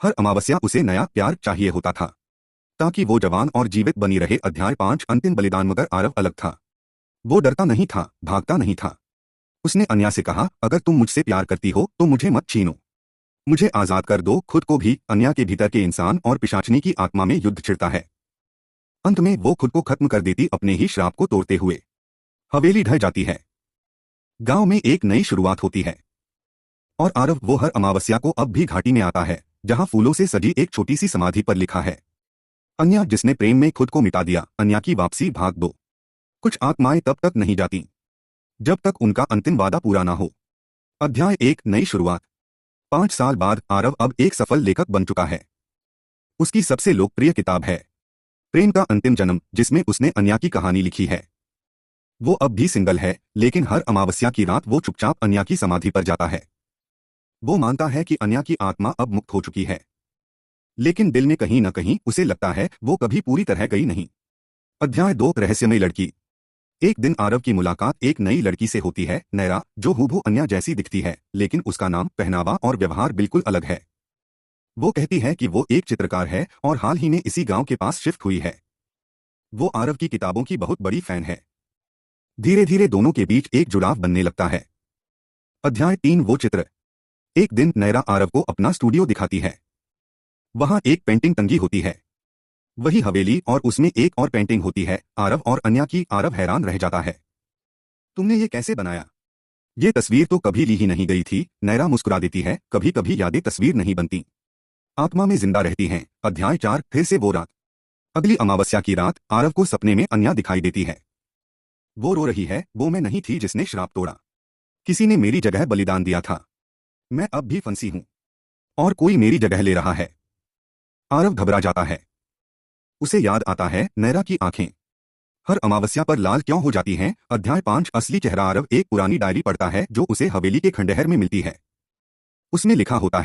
हर अमावस्या उसे नया प्यार चाहिए होता था ताकि वो जवान और जीवित बनी रहे। अध्याय 5 अंतिम बलिदान। मगर आरव अलग था। वो डरता नहीं था, भागता नहीं था। उसने अन्या से कहा, अगर तुम मुझसे प्यार करती हो तो मुझे मत छीनो। मुझे आजाद कर दो। खुद को भी। अन्या के भीतर के इंसान और पिशाचनी की आत्मा में युद्ध छिड़ता है। अंत में वो खुद को खत्म कर देती अपने ही श्राप को तोड़ते हुए। हवेली ढह जाती है। गांव में एक नई शुरुआत होती है। और आरव वो हर अमावस्या को अब भी घाटी में आता है जहां फूलों से सजी एक छोटी सी समाधि पर लिखा है, अन्या जिसने प्रेम में खुद को मिटा दिया, अन्या की वापसी भाग दो। कुछ आत्माएं तब तक नहीं जाती जब तक उनका अंतिम वादा पूरा ना हो। अध्याय 1 नई शुरुआत। 5 साल बाद आरव अब एक सफल लेखक बन चुका है। उसकी सबसे लोकप्रिय किताब है प्रेम का अंतिम जन्म, जिसमें उसने अन्या की कहानी लिखी है। वो अब भी सिंगल है, लेकिन हर अमावस्या की रात वो चुपचाप अन्या की समाधि पर जाता है। वो मानता है कि अन्या की आत्मा अब मुक्त हो चुकी है, लेकिन दिल में कहीं न कहीं उसे लगता है वो कभी पूरी तरह गई नहीं। अध्याय 2 रहस्यमयी लड़की। एक दिन आरव की मुलाकात एक नई लड़की से होती है, नैरा, जो हूबहू अन्या जैसी दिखती है, लेकिन उसका नाम, पहनावा और व्यवहार बिल्कुल अलग है। वो कहती है कि वो एक चित्रकार है और हाल ही में इसी गांव के पास शिफ्ट हुई है। वो आरव की किताबों की बहुत बड़ी फैन है। धीरे धीरे दोनों के बीच एक जुड़ाव बनने लगता है। अध्याय 3 वो चित्र। एक दिन नैरा आरव को अपना स्टूडियो दिखाती है। वहां एक पेंटिंग टंगी होती है, वही हवेली, और उसमें एक और पेंटिंग होती है, आरव और अन्या की। आरव हैरान रह जाता है। तुमने ये कैसे बनाया? ये तस्वीर तो कभी ली ही नहीं गई थी। नैरा मुस्कुरा देती है, कभी कभी यादें तस्वीर नहीं बनती, आत्मा में जिंदा रहती हैं। अध्याय 4 फिर से वो रात। अगली अमावस्या की रात आरव को सपने में अन्या दिखाई देती है। वो रो रही है, वो मैं नहीं थी जिसने श्राप तोड़ा। किसी ने मेरी जगह बलिदान दिया था। मैं अब भी फंसी हूं और कोई मेरी जगह ले रहा है। आरव घबरा जाता है। उसे याद आता है नैरा की आंखें हर अमावस्या पर लाल क्यों हो जाती हैं। अध्याय 5 असली चेहरा। आरव एक पुरानी डायरी पढ़ता है जो उसे हवेली के खंडहर में मिलती है। उसमें लिखा होता